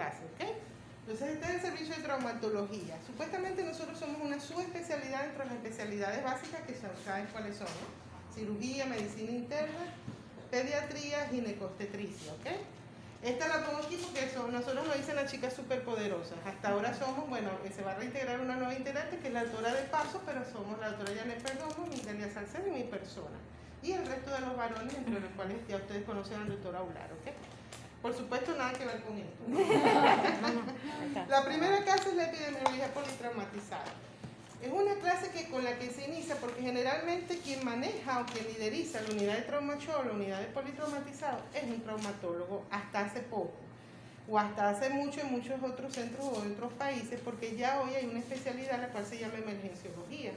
clase, ¿ok? Entonces este es el servicio de traumatología. Supuestamente nosotros somos una subespecialidad entre las especialidades básicas que saben cuáles son, ¿no? Cirugía, medicina interna, pediatría, ginecobstetricia, ¿ok? Esta la pongo aquí porque nosotros lo dicen las chicas superpoderosas. Hasta ahora somos, bueno, que se va a reintegrar una nueva integrante que es la doctora de paso, pero somos la doctora Janet Perdomo, Miguelia Salcedo y mi persona. Y el resto de los varones, entre los cuales ya ustedes conocen al doctor Aular, ¿ok? Por supuesto, nada que ver con esto. La primera clase es la epidemiología politraumatizada. Es una clase con la que se inicia porque generalmente quien maneja o quien lideriza la unidad de traumatólogo, la unidad de politraumatizado, es un traumatólogo hasta hace poco o hasta hace mucho en muchos otros centros o en otros países, porque ya hoy hay una especialidad la cual se llama emergenciología,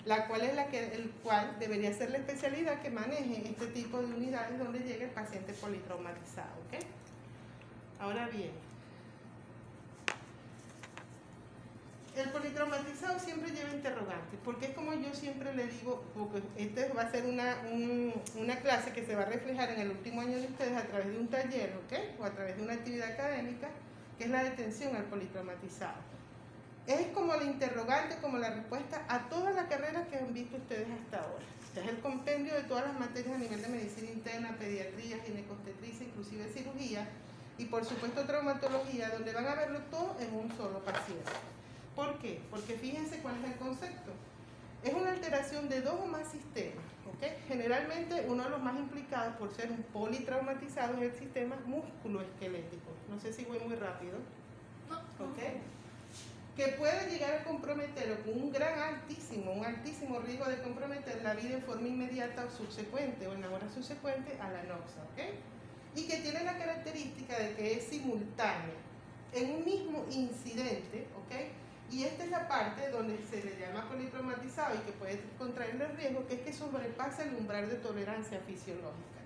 la cual es el cual debería ser la especialidad que maneje este tipo de unidades donde llega el paciente politraumatizado, ¿ok? Ahora bien, el politraumatizado siempre lleva interrogantes, porque es como yo siempre le digo, porque este va a ser una clase que se va a reflejar en el último año de ustedes a través de un taller, ¿ok? O a través de una actividad académica, que es la detención al politraumatizado. Es como la interrogante, como la respuesta a toda la carrera que han visto ustedes hasta ahora. Este es el compendio de todas las materias a nivel de medicina interna, pediatría, ginecobstetricia, inclusive cirugía, y por supuesto traumatología, donde van a verlo todo en un solo paciente. ¿Por qué? Porque fíjense cuál es el concepto. Es una alteración de dos o más sistemas, ¿ok? Generalmente uno de los más implicados por ser un politraumatizado es el sistema musculoesquelético. No sé si voy muy rápido. ¿Ok? Que puede llegar a comprometer o con un altísimo riesgo de comprometer la vida en forma inmediata o subsecuente o en la hora subsecuente a la noxa, ¿ok? Y que tiene la característica de que es simultánea en un mismo incidente, ¿ok? Y esta es la parte donde se le llama politraumatizado y que puede contraer el riesgo, que es que sobrepasa el umbral de tolerancia fisiológica.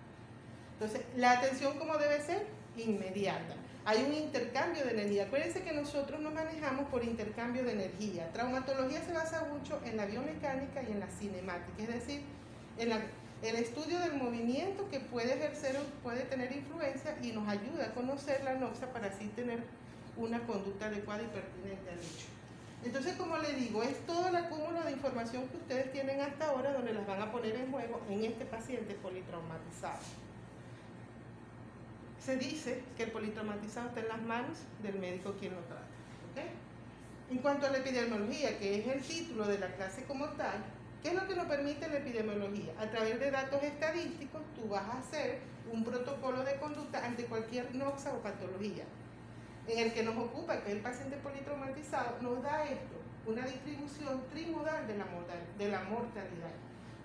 Entonces, la atención, ¿cómo debe ser? Inmediata. Hay un intercambio de energía. Acuérdense que nosotros nos manejamos por intercambio de energía. Traumatología se basa mucho en la biomecánica y en la cinemática, es decir, en el estudio del movimiento que puede tener influencia y nos ayuda a conocer la noxa para así tener una conducta adecuada y pertinente al hecho. Entonces, como le digo, es todo el acúmulo de información que ustedes tienen hasta ahora donde las van a poner en juego en este paciente politraumatizado. Se dice que el politraumatizado está en las manos del médico quien lo trata, ¿ok? En cuanto a la epidemiología, que es el título de la clase como tal, ¿qué es lo que nos permite la epidemiología? A través de datos estadísticos, tú vas a hacer un protocolo de conducta ante cualquier noxa o patología. En el que nos ocupa, que es el paciente politraumatizado, nos da esto, una distribución trimodal de la mortalidad.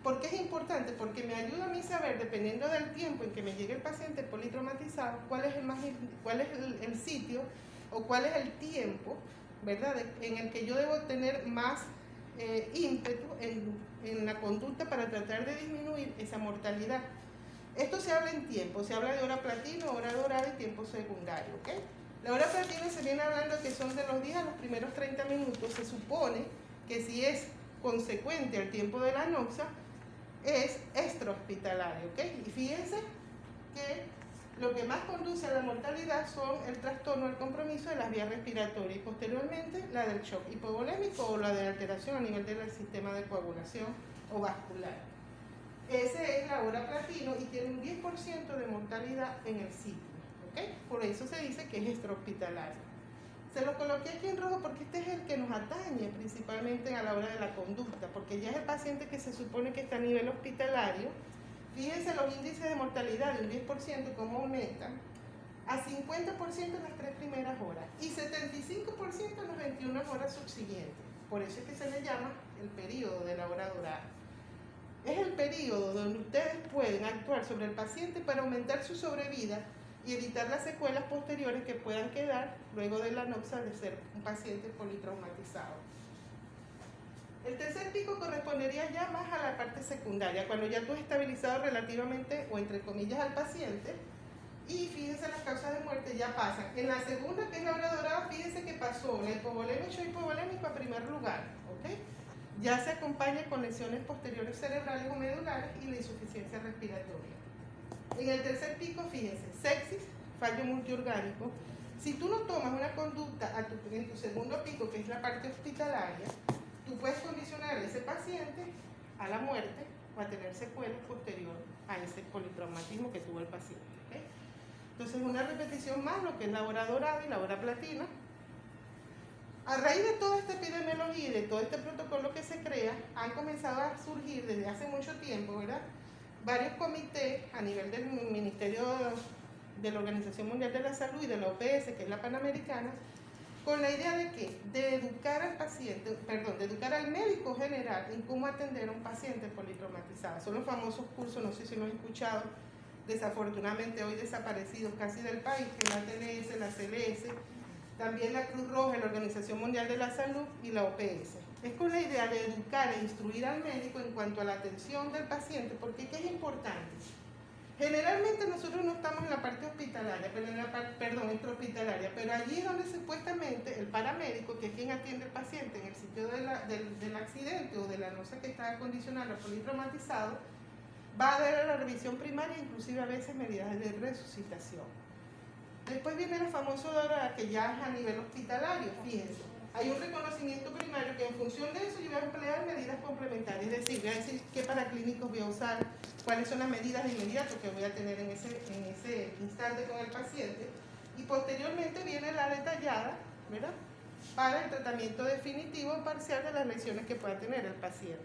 ¿Por qué es importante? Porque me ayuda a mí saber, dependiendo del tiempo en que me llegue el paciente politraumatizado, cuál es el sitio o cuál es el tiempo, ¿verdad?, en el que yo debo tener más ímpetu en la conducta para tratar de disminuir esa mortalidad. Esto se habla en tiempo, se habla de hora platino, hora dorada y tiempo secundario, ¿ok? La hora platino se viene hablando que son de los días a los primeros 30 minutos. Se supone que si es consecuente al tiempo de la noxa, es extrahospitalario, ¿ok? Y fíjense que lo que más conduce a la mortalidad son el trastorno del compromiso de las vías respiratorias y posteriormente la del shock hipovolémico o la de alteración a nivel del sistema de coagulación o vascular. Ese es la hora platino y tiene un 10% de mortalidad en el sitio, ¿ok? Por eso se dice que es extrahospitalario. Se lo coloqué aquí en rojo porque este es el que nos atañe principalmente a la hora de la conducta, porque ya es el paciente que se supone que está a nivel hospitalario. Fíjense los índices de mortalidad de un 10%, cómo aumentan a 50% en las 3 primeras horas y 75% en las 21 horas subsiguientes. Por eso es que se le llama el periodo de la hora dorada. Es el periodo donde ustedes pueden actuar sobre el paciente para aumentar su sobrevida y evitar las secuelas posteriores que puedan quedar luego de la noxa de ser un paciente politraumatizado. El tercer pico correspondería ya más a la parte secundaria, cuando ya tú has estabilizado relativamente o entre comillas al paciente y fíjense las causas de muerte ya pasan. En la segunda, que es la hora dorada, fíjense que pasó la hipovolemia y hipovolémico a primer lugar, ¿ok? Ya se acompaña con lesiones posteriores cerebrales o medulares y la insuficiencia respiratoria. En el tercer pico, fíjense, sepsis, fallo multiorgánico, Si tú no tomas una conducta en tu segundo pico, que es la parte hospitalaria, tú puedes condicionar a ese paciente a la muerte o a tener secuelas posterior a ese politraumatismo que tuvo el paciente. ¿Okay? Entonces, una repetición más, lo que es la hora dorada y la hora platina. A raíz de toda esta epidemiología y de todo este protocolo que se crea, han comenzado a surgir desde hace mucho tiempo, ¿verdad?, varios comités a nivel del Ministerio de la Organización Mundial de la Salud y de la OPS, que es la Panamericana, con la idea de que de educar al paciente, perdón, de educar al médico general en cómo atender a un paciente politraumatizado. Son los famosos cursos, no sé si lo han escuchado, desafortunadamente hoy desaparecidos casi del país, que es la TLS, la CLS, también la Cruz Roja, la Organización Mundial de la Salud y la OPS. Es con la idea de educar e instruir al médico en cuanto a la atención del paciente, porque ¿qué es importante? Generalmente nosotros no estamos en la parte hospitalaria, pero en la parte, extrahospitalaria, pero allí es donde supuestamente el paramédico, que es quien atiende al paciente en el sitio del accidente o de la nosa que está condicionada al politraumatizado, va a dar la revisión primaria, inclusive a veces medidas de resucitación. Después viene la famosa hora que ya es a nivel hospitalario, fíjense. Hay un reconocimiento primario que en función de eso yo voy a emplear medidas complementarias, es decir, voy a decir qué paraclínicos voy a usar, cuáles son las medidas de inmediato que voy a tener en ese instante con el paciente, y posteriormente viene la detallada, ¿verdad?, para el tratamiento definitivo o parcial de las lesiones que pueda tener el paciente.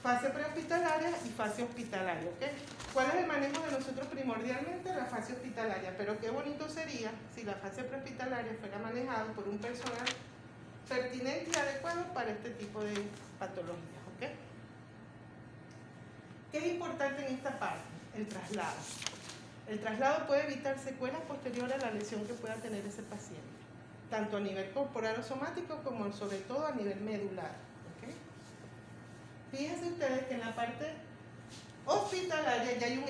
Fase prehospitalaria y fase hospitalaria, ¿ok? ¿Cuál es el manejo de nosotros primordialmente? La fase hospitalaria, pero qué bonito sería si la fase prehospitalaria fuera manejada por un personal pertinente y adecuado para este tipo de patologías, ¿ok? ¿Qué es importante en esta parte? El traslado. El traslado puede evitar secuelas posteriores a la lesión que pueda tener ese paciente, tanto a nivel corporal o somático como sobre todo a nivel medular. Fíjense ustedes que en la parte hospitalaria ya hay un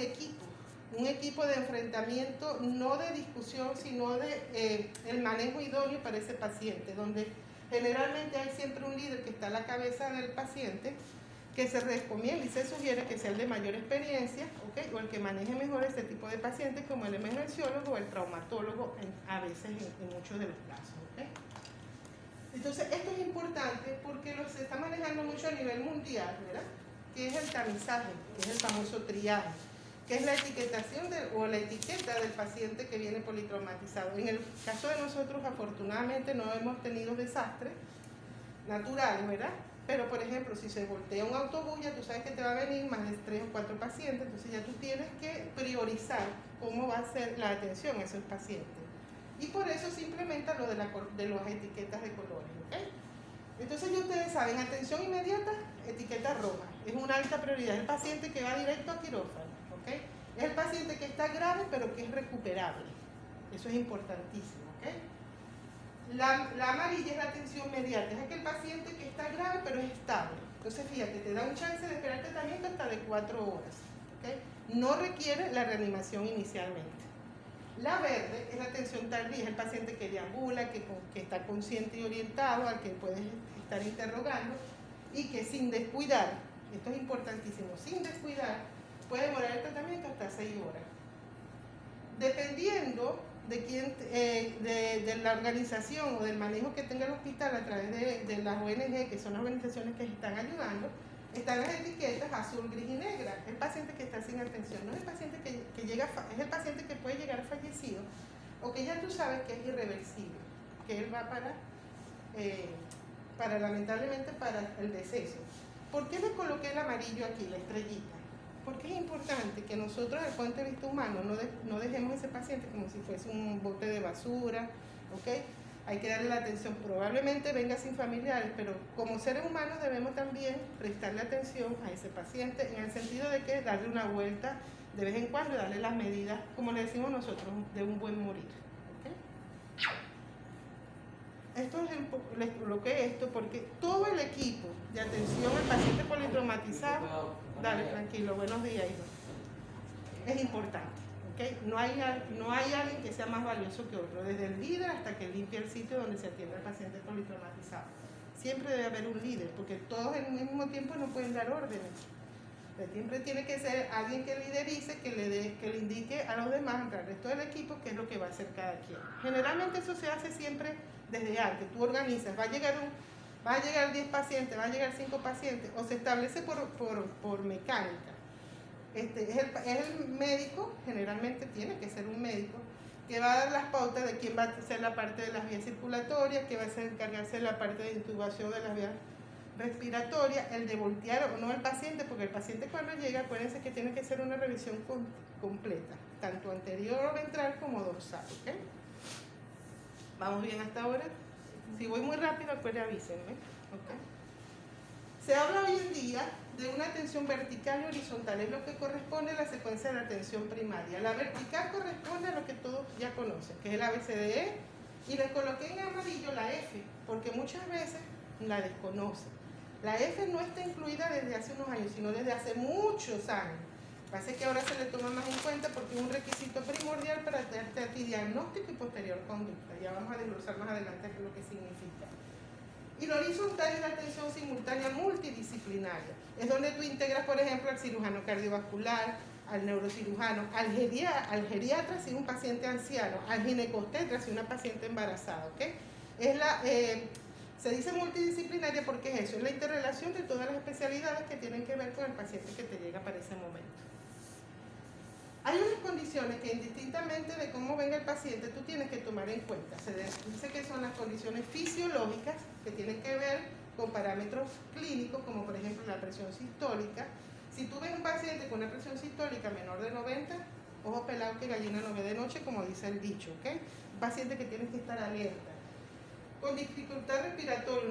equipo de enfrentamiento, no de discusión, sino de el manejo idóneo para ese paciente, donde generalmente hay siempre un líder que está a la cabeza del paciente, que se recomienda y se sugiere que sea el de mayor experiencia, ¿okay?, o el que maneje mejor este tipo de pacientes, como el emergenciólogo o el traumatólogo, a veces en muchos de los casos. ¿Okay? Entonces, esto es importante porque se está manejando mucho a nivel mundial, ¿verdad?, que es el tamizaje, que es el famoso triaje, que es la etiquetación o la etiqueta del paciente que viene politraumatizado. En el caso de nosotros, afortunadamente, no hemos tenido desastres naturales, ¿verdad? Pero, por ejemplo, si se voltea un autobús, ya tú sabes que te va a venir más de 3 o 4 pacientes, entonces ya tú tienes que priorizar cómo va a ser la atención a esos pacientes. Y por eso se implementa lo de las etiquetas de colores, ¿ok? Entonces ya ustedes saben, atención inmediata, etiqueta roja, es una alta prioridad, es el paciente que va directo a quirófano, ¿ok? Es el paciente que está grave pero que es recuperable, eso es importantísimo, ¿ok? La amarilla es la atención inmediata, es aquel paciente que está grave pero es estable, entonces fíjate, te da un chance de esperar tratamiento hasta de 4 horas, ¿ok? No requiere la reanimación inicialmente. La verde es la atención tardía, es el paciente que deambula, que está consciente y orientado, al que puedes estar interrogando y que sin descuidar, esto es importantísimo, sin descuidar, puede demorar el tratamiento hasta 6 horas. Dependiendo de quién, de la organización o del manejo que tenga el hospital a través de las ONG, que son las organizaciones que están ayudando, están las etiquetas azul, gris y negra. El paciente que está sin atención, no es el paciente que llega, es el paciente que puede llegar fallecido o que ya tú sabes que es irreversible, que él va para lamentablemente para el deceso. ¿Por qué le coloqué el amarillo aquí, la estrellita? Porque es importante que nosotros, desde el punto de vista humano, no dejemos a ese paciente como si fuese un bote de basura, ¿ok? Hay que darle la atención, probablemente venga sin familiares, pero como seres humanos debemos también prestarle atención a ese paciente en el sentido de que darle una vuelta de vez en cuando y darle las medidas, como le decimos nosotros, de un buen morir. ¿Okay? Esto es les coloqué esto porque todo el equipo de atención al paciente politraumatizado, dale tranquilo, buenos días, hijo, es importante. ¿Okay? No hay alguien que sea más valioso que otro, desde el líder hasta que limpia el sitio donde se atiende al paciente politraumatizado. Siempre debe haber un líder, porque todos al mismo tiempo no pueden dar órdenes. Siempre tiene que ser alguien que liderice, que le indique a los demás, al resto del equipo, qué es lo que va a hacer cada quien. Generalmente eso se hace siempre desde antes. Tú organizas, va a llegar 10 pacientes, va a llegar 5 pacientes, o se establece por mecánica. Es el médico, generalmente tiene que ser un médico, que va a dar las pautas de quién va a hacer la parte de las vías circulatorias, que va a encargarse de la parte de intubación de las vías respiratoria, el de voltear o no al paciente, porque el paciente cuando llega, acuérdense que tiene que ser una revisión completa, tanto anterior o ventral como dorsal, ¿ok? ¿Vamos bien hasta ahora? Si voy muy rápido, pues avísenme, ¿ok? Se habla hoy en día de una atención vertical y horizontal, es lo que corresponde a la secuencia de la atención primaria. La vertical corresponde a lo que todos ya conocen, que es el ABCDE, y le coloqué en amarillo la F, porque muchas veces la desconocen. La F no está incluida desde hace unos años, sino desde hace muchos años. Pasa que ahora se le toma más en cuenta porque es un requisito primordial para darte a ti diagnóstico y posterior conducta. Ya vamos a desglosar más adelante qué es lo que significa. Y la horizontal es la atención simultánea multidisciplinaria. Es donde tú integras, por ejemplo, al cirujano cardiovascular, al neurocirujano, al geriatra si es un paciente anciano, al ginecobstetra si es una paciente embarazada, ¿ok? Se dice multidisciplinaria porque es eso, es la interrelación de todas las especialidades que tienen que ver con el paciente que te llega para ese momento. Hay unas condiciones que indistintamente de cómo venga el paciente, tú tienes que tomar en cuenta. Se dice que son las condiciones fisiológicas que tienen que ver con parámetros clínicos, como por ejemplo la presión sistólica. Si tú ves un paciente con una presión sistólica menor de 90, ojo pelado que gallina no ve de noche, como dice el dicho, ¿ok? Un paciente que tiene que estar alerta. Con dificultad respiratoria,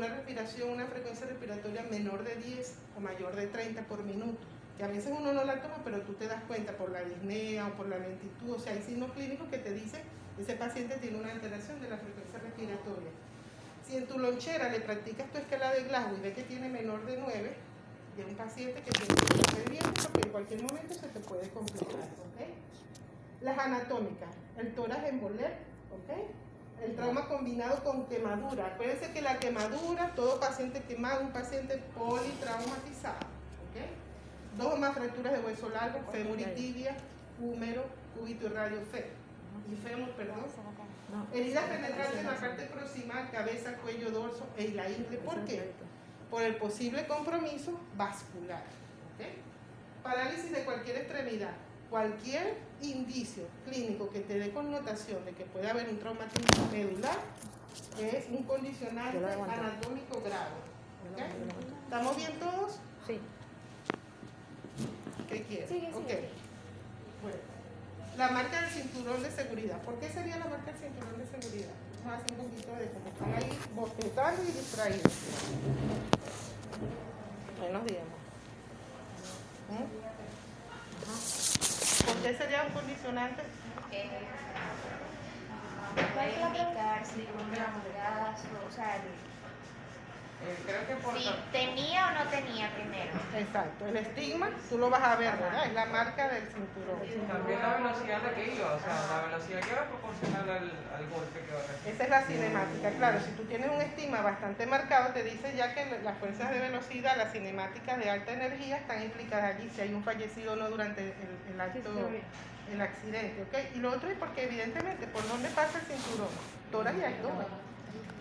una frecuencia respiratoria menor de 10 o mayor de 30 por minuto. Que a veces uno no la toma, pero tú te das cuenta por la disnea o por la lentitud, o sea, hay signos clínicos que te dicen que ese paciente tiene una alteración de la frecuencia respiratoria. Si en tu lonchera le practicas tu escala de Glasgow y ves que tiene menor de 9, de un paciente que tiene que estar bien, porque en cualquier momento se te puede complicar, ¿ok? Las anatómicas, el tórax en Boller, ¿ok? El trauma combinado con quemadura. Acuérdense que la quemadura, todo paciente quemado, un paciente politraumatizado, ¿ok? 2 o más fracturas de hueso largo, fémur y tibia, húmero, cúbito y radio fémur, perdón. Heridas penetrantes en la parte proximal, cabeza, cuello, dorso e la ingle. ¿Por qué? Por el posible compromiso vascular. ¿Okay? Parálisis de cualquier extremidad. Cualquier indicio clínico que te dé connotación de que puede haber un traumatismo medular es un condicionante anatómico grave. ¿Okay? ¿Estamos bien todos? Sí. ¿Qué quieres? Sigue. Bueno, la marca del cinturón de seguridad. ¿Por qué sería la marca del cinturón de seguridad? Vamos a hacer un poquito de como están ahí bostezando y distraídos. Buenos días. ¿Por qué sería un condicionante? Va a indicar si un embarazo, o sea, Creo que por si tenía o no tenía primero. Exacto, el estigma, tú lo vas a ver, ¿verdad? Es la marca del cinturón. También la velocidad a la que iba, o sea, la velocidad que va proporcional al golpe que va a recibir. Esa es la cinemática, claro, si tú tienes un estigma bastante marcado, te dice ya que las fuerzas de velocidad, las cinemáticas de alta energía están implicadas allí, si hay un fallecido o no durante el acto, el accidente, ¿ok? Y lo otro es porque evidentemente, ¿por dónde pasa el cinturón? Tórax y abdomen.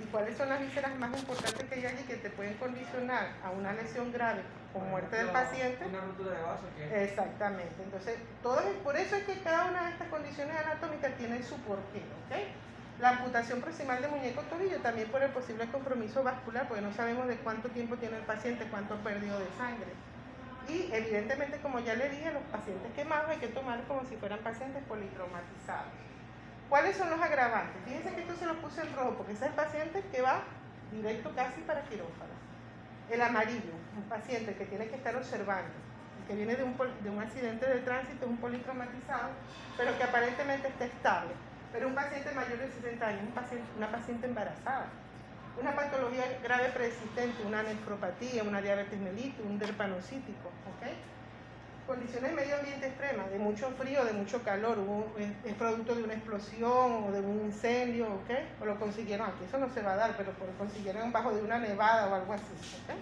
¿Y cuáles son las vísceras más importantes que hay allí que te pueden condicionar a una lesión grave con muerte del paciente? Una ruptura de vaso. ¿Qué? Exactamente. Entonces, por eso es que cada una de estas condiciones anatómicas tiene su porqué, ¿ok? La amputación proximal de muñeco tobillo también por el posible compromiso vascular, porque no sabemos de cuánto tiempo tiene el paciente, cuánto perdió de sangre. Y evidentemente, como ya le dije, los pacientes quemados hay que tomarlos como si fueran pacientes politraumatizados. ¿Cuáles son los agravantes? Fíjense que esto se lo puse en rojo porque ese es el paciente que va directo casi para quirófano. El amarillo, un paciente que tiene que estar observando, que viene de un accidente de tránsito, un politraumatizado, pero que aparentemente está estable. Pero un paciente mayor de 60 años, una paciente embarazada, una patología grave preexistente, una nefropatía, una diabetes mellitus, un derpanocítico, ¿ok? Condiciones de medio ambiente extremas, de mucho frío, de mucho calor, es producto de una explosión o de un incendio, ¿ok? O lo consiguieron aquí, eso no se va a dar, pero lo consiguieron bajo de una nevada o algo así, ¿ok?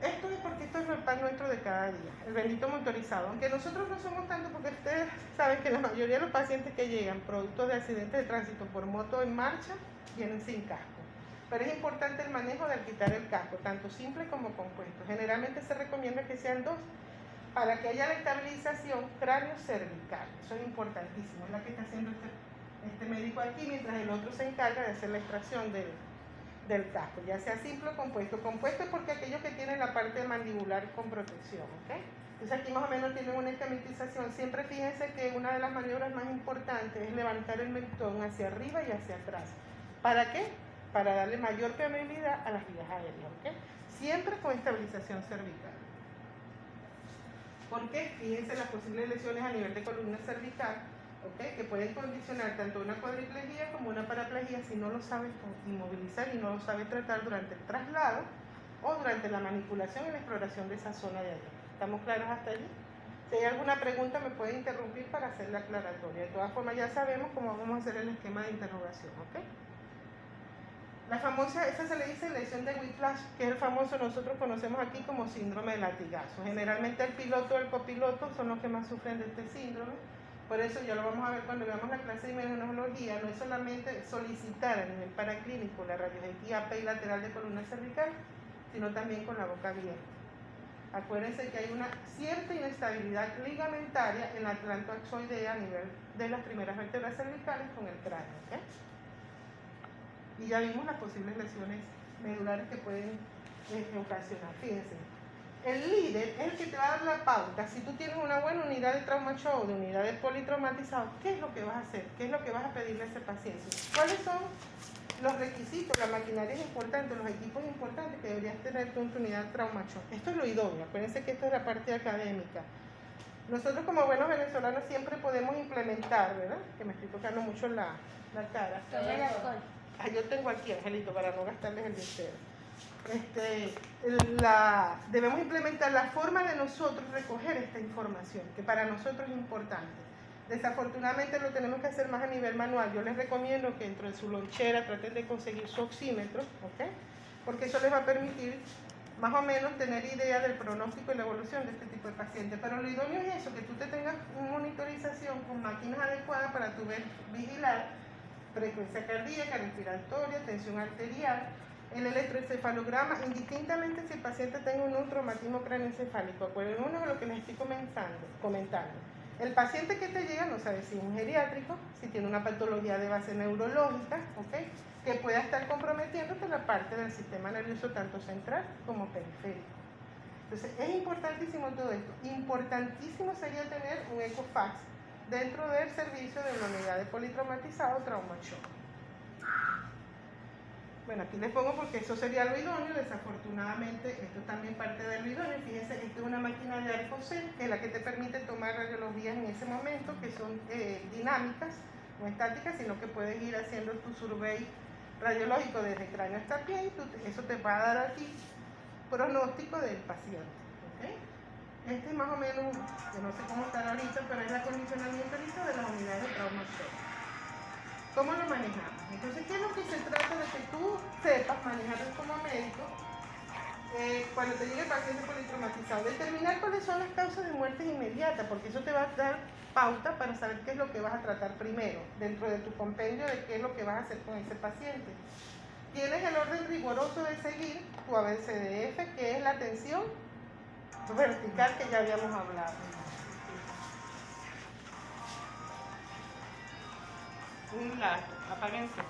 esto es porque esto es el pan nuestro de cada día, el bendito motorizado. Aunque nosotros no somos tanto, porque ustedes saben que la mayoría de los pacientes que llegan producto de accidentes de tránsito por moto en marcha vienen sin casco. Pero es importante el manejo de quitar el casco, tanto simple como compuesto. Generalmente se recomienda que sean 2 para que haya la estabilización cráneo-cervical. Eso es importantísimo, es la que está haciendo este médico aquí, mientras el otro se encarga de hacer la extracción del casco, ya sea simple o compuesto. Compuesto es porque aquellos que tienen la parte mandibular con protección, ¿ok? Entonces aquí más o menos tienen una esquematización. Siempre fíjense que una de las maniobras más importantes es levantar el mentón hacia arriba y hacia atrás. ¿Para qué? Para darle mayor permeabilidad a las vías aéreas, ¿ok? Siempre con estabilización cervical. Porque fíjense las posibles lesiones a nivel de columna cervical, ¿ok? Que pueden condicionar tanto una cuadriplegia como una paraplegia si no lo sabes inmovilizar y no lo sabes tratar durante el traslado o durante la manipulación y la exploración de esa zona de allí. ¿Estamos claros hasta allí? Si hay alguna pregunta me pueden interrumpir para hacer la aclaratoria. De todas formas ya sabemos cómo vamos a hacer el esquema de interrogación, ¿ok? La famosa, esa se le dice lesión de whiplash, que es el famoso, nosotros conocemos aquí como síndrome de latigazo. Generalmente el piloto o el copiloto son los que más sufren de este síndrome. Por eso ya lo vamos a ver cuando veamos la clase de imagenología. No es solamente solicitar a nivel paraclínico la radiología AP y lateral de columna cervical, sino también con la boca abierta. Acuérdense que hay una cierta inestabilidad ligamentaria en la atlantoaxoidea a nivel de las primeras vértebras cervicales con el cráneo, ¿ok? Y ya vimos las posibles lesiones medulares que pueden ocasionar. Fíjense, el líder es el que te va a dar la pauta. Si tú tienes una buena unidad de trauma show, de unidad de politraumatizado, ¿qué es lo que vas a hacer? ¿Qué es lo que vas a pedirle a ese paciente? ¿Cuáles son los requisitos, la maquinaria es importante, los equipos importantes que deberías tener tú en tu unidad de trauma show? Esto es lo idóneo. Acuérdense que esto es la parte académica. Nosotros como buenos venezolanos siempre podemos implementar, ¿verdad? Que me estoy tocando mucho la cara. Toma el alcohol. Ah, yo tengo aquí, Angelito, para no gastarles el dinero. Debemos implementar la forma de nosotros recoger esta información, que para nosotros es importante. Desafortunadamente lo tenemos que hacer más a nivel manual. Yo les recomiendo que dentro de su lonchera traten de conseguir su oxímetro, ¿ok? Porque eso les va a permitir más o menos tener idea del pronóstico y la evolución de este tipo de pacientes. Pero lo idóneo es eso, que tú te tengas una monitorización con máquinas adecuadas para tu vigilar frecuencia cardíaca, respiratoria, tensión arterial, el electroencefalograma, indistintamente si el paciente tenga un traumatismo craneoencefálico. Acuérdense uno de lo que les estoy comentando. El paciente que te llega no sabe si es un geriátrico, si tiene una patología de base neurológica, ¿ok? Que pueda estar comprometiéndote la parte del sistema nervioso tanto central como periférico. Entonces, es importantísimo todo esto. Importantísimo sería tener un ecofax dentro del servicio de una unidad de politraumatizado trauma shock. Bueno, aquí les pongo porque eso sería lo idóneo. Desafortunadamente, esto también parte de lo idóneo. Fíjense, esta es una máquina de Arcocel, que es la que te permite tomar radiologías en ese momento, que son dinámicas, no estáticas, sino que puedes ir haciendo tu survey radiológico desde cráneo hasta pie, y eso te va a dar aquí pronóstico del paciente. ¿Okay? Este es más o menos, que no sé cómo estará ahorita, pero es el acondicionamiento ahorita de las unidades de trauma shock. ¿Cómo lo manejamos? Entonces, ¿qué es lo que se trata de que tú sepas manejarlo como médico cuando te llegue el paciente politraumatizado? Determinar cuáles son las causas de muerte inmediata, porque eso te va a dar pauta para saber qué es lo que vas a tratar primero, dentro de tu compendio de qué es lo que vas a hacer con ese paciente. Tienes el orden riguroso de seguir tu ABCDF, que es la tensión vertical que ya habíamos hablado. Un lag, apáguense.